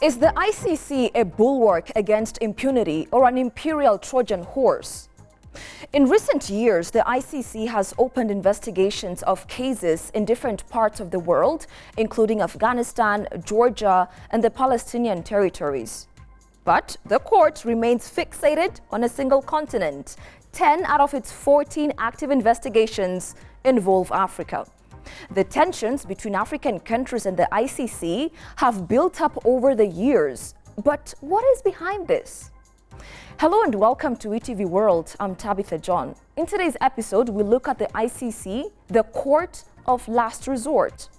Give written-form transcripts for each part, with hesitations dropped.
Is the ICC a bulwark against impunity or an imperial Trojan horse? In recent years, the ICC has opened investigations of cases in different parts of the world, including Afghanistan, Georgia, and the Palestinian territories. But the court remains fixated on a single continent. 10 out of its 14 active investigations involve Africa. The tensions between African countries and the ICC have built up over the years. But what is behind this? Hello and welcome to ETV World. I'm Tabitha John. In today's episode, we look at the ICC, the court of last resort.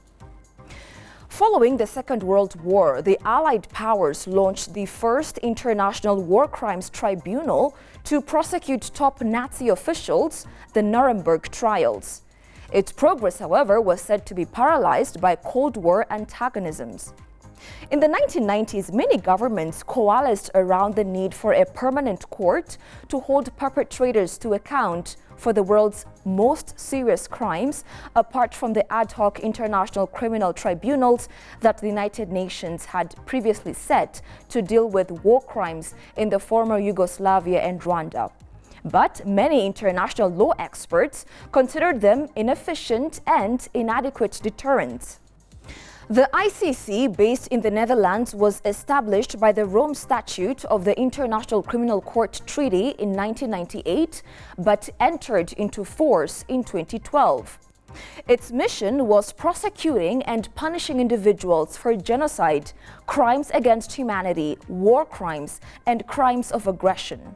Following the Second World War, the Allied powers launched the first international war crimes tribunal to prosecute top Nazi officials, the Nuremberg trials. Its progress, however, was said to be paralyzed by Cold War antagonisms. In the 1990s, many governments coalesced around the need for a permanent court to hold perpetrators to account for the world's most serious crimes, apart from the ad hoc international criminal tribunals that the United Nations had previously set to deal with war crimes in the former Yugoslavia and Rwanda. But many international law experts considered them inefficient and inadequate deterrents. The ICC, based in the Netherlands, was established by the Rome Statute of the International Criminal Court Treaty in 1998, but entered into force in 2012. Its mission was prosecuting and punishing individuals for genocide, crimes against humanity, war crimes, and crimes of aggression.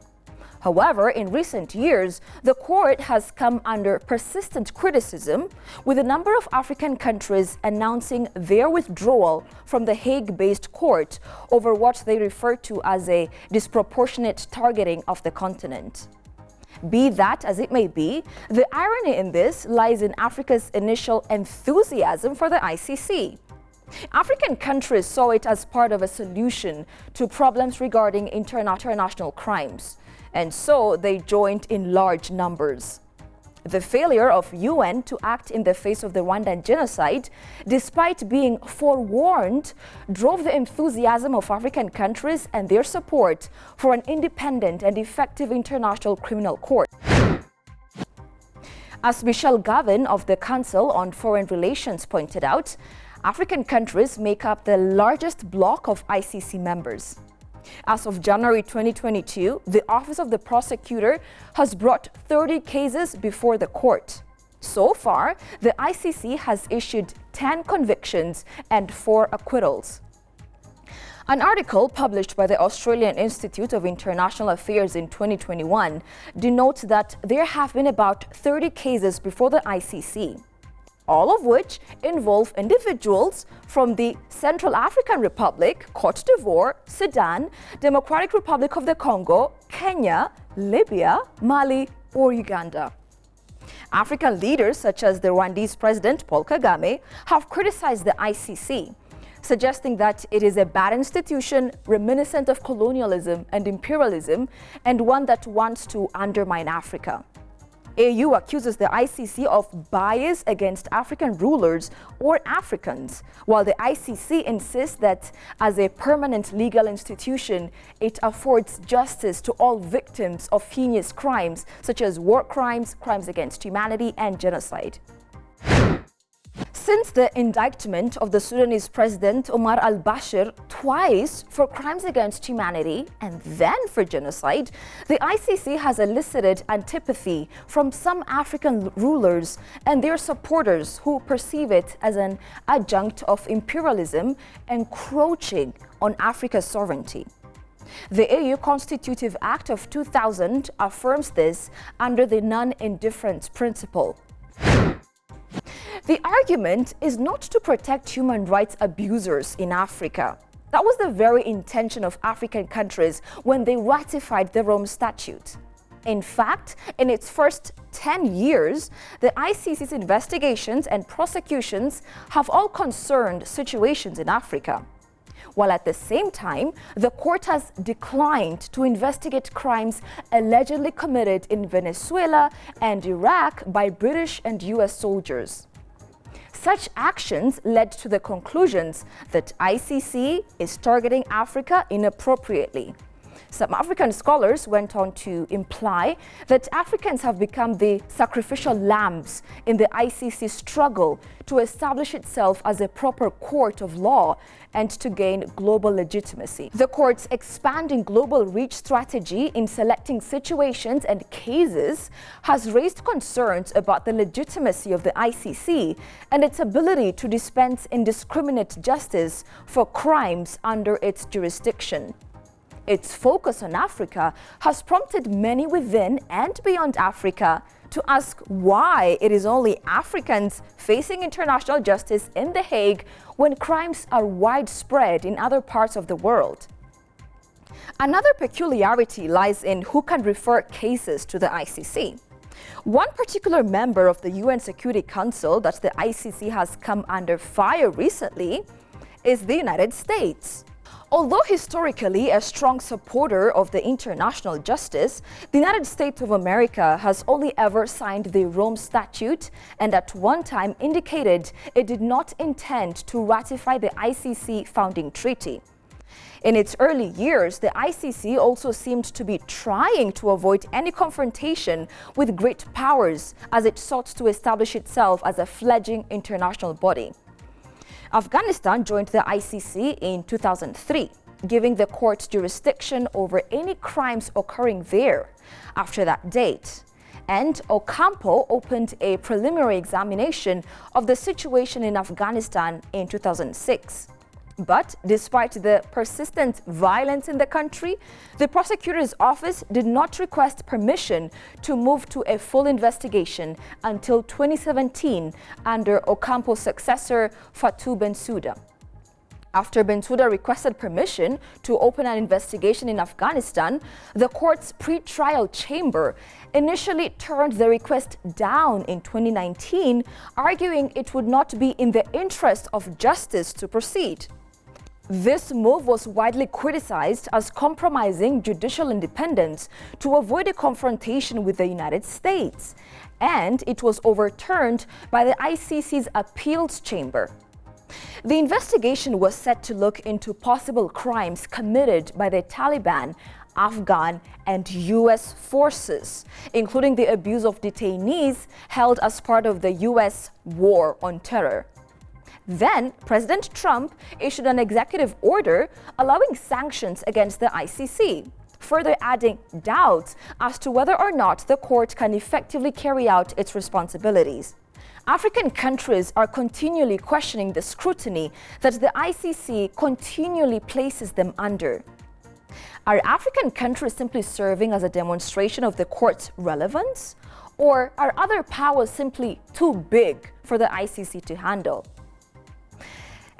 However, in recent years, the court has come under persistent criticism, with a number of African countries announcing their withdrawal from the Hague-based court over what they refer to as a disproportionate targeting of the continent. Be that as it may be, the irony in this lies in Africa's initial enthusiasm for the ICC. African countries saw it as part of a solution to problems regarding international crimes, and so they joined in large numbers. The failure of UN to act in the face of the Rwandan genocide, despite being forewarned, drove the enthusiasm of African countries and their support for an independent and effective international criminal court. As Michelle Gavin of the Council on Foreign Relations pointed out, African countries make up the largest bloc of ICC members. As of January 2022, the Office of the Prosecutor has brought 30 cases before the court. So far, the ICC has issued 10 convictions and 4 acquittals. An article published by the Australian Institute of International Affairs in 2021 denotes that there have been about 30 cases before the ICC, all of which involve individuals from the Central African Republic, Côte d'Ivoire, Sudan, Democratic Republic of the Congo, Kenya, Libya, Mali, or Uganda. African leaders such as the Rwandese President Paul Kagame have criticized the ICC, suggesting that it is a bad institution reminiscent of colonialism and imperialism, and one that wants to undermine Africa. AU accuses the ICC of bias against African rulers or Africans, while the ICC insists that as a permanent legal institution, it affords justice to all victims of heinous crimes such as war crimes, crimes against humanity, and genocide. Since the indictment of the Sudanese President Omar al-Bashir twice for crimes against humanity and then for genocide, the ICC has elicited antipathy from some African rulers and their supporters who perceive it as an adjunct of imperialism encroaching on Africa's sovereignty. The AU Constitutive Act of 2000 affirms this under the non-indifference principle. The argument is not to protect human rights abusers in Africa. That was the very intention of African countries when they ratified the Rome Statute. In fact, in its first 10 years, the ICC's investigations and prosecutions have all concerned situations in Africa, while at the same time, the court has declined to investigate crimes allegedly committed in Venezuela and Iraq by British and US soldiers. Such actions led to the conclusions that ICC is targeting Africa inappropriately. Some African scholars went on to imply that Africans have become the sacrificial lambs in the ICC struggle to establish itself as a proper court of law and to gain global legitimacy. The court's expanding global reach strategy in selecting situations and cases has raised concerns about the legitimacy of the ICC and its ability to dispense indiscriminate justice for crimes under its jurisdiction. Its focus on Africa has prompted many within and beyond Africa to ask why it is only Africans facing international justice in The Hague when crimes are widespread in other parts of the world. Another peculiarity lies in who can refer cases to the ICC. One particular member of the UN Security Council that the ICC has come under fire recently is the United States. Although historically a strong supporter of the international justice, the United States of America has only ever signed the Rome Statute and at one time indicated it did not intend to ratify the ICC founding treaty. In its early years, the ICC also seemed to be trying to avoid any confrontation with great powers as it sought to establish itself as a fledgling international body. Afghanistan joined the ICC in 2003, giving the court jurisdiction over any crimes occurring there after that date. And Ocampo opened a preliminary examination of the situation in Afghanistan in 2006. But despite the persistent violence in the country, the prosecutor's office did not request permission to move to a full investigation until 2017 under Ocampo's successor, Fatou Bensouda. After Bensouda requested permission to open an investigation in Afghanistan, the court's pre-trial chamber initially turned the request down in 2019, arguing it would not be in the interest of justice to proceed. This move was widely criticized as compromising judicial independence to avoid a confrontation with the United States, and it was overturned by the ICC's appeals chamber. The investigation was set to look into possible crimes committed by the Taliban, Afghan, and U.S. forces, including the abuse of detainees held as part of the U.S. war on terror. Then, President Trump issued an executive order allowing sanctions against the ICC, further adding doubts as to whether or not the court can effectively carry out its responsibilities. African countries are continually questioning the scrutiny that the ICC continually places them under. Are African countries simply serving as a demonstration of the court's relevance? Or are other powers simply too big for the ICC to handle?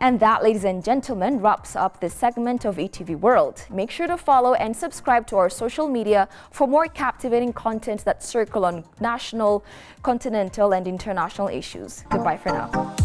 And that, ladies and gentlemen, wraps up this segment of ETV World. Make sure to follow and subscribe to our social media for more captivating content that circle on national, continental, and international issues. Goodbye for now.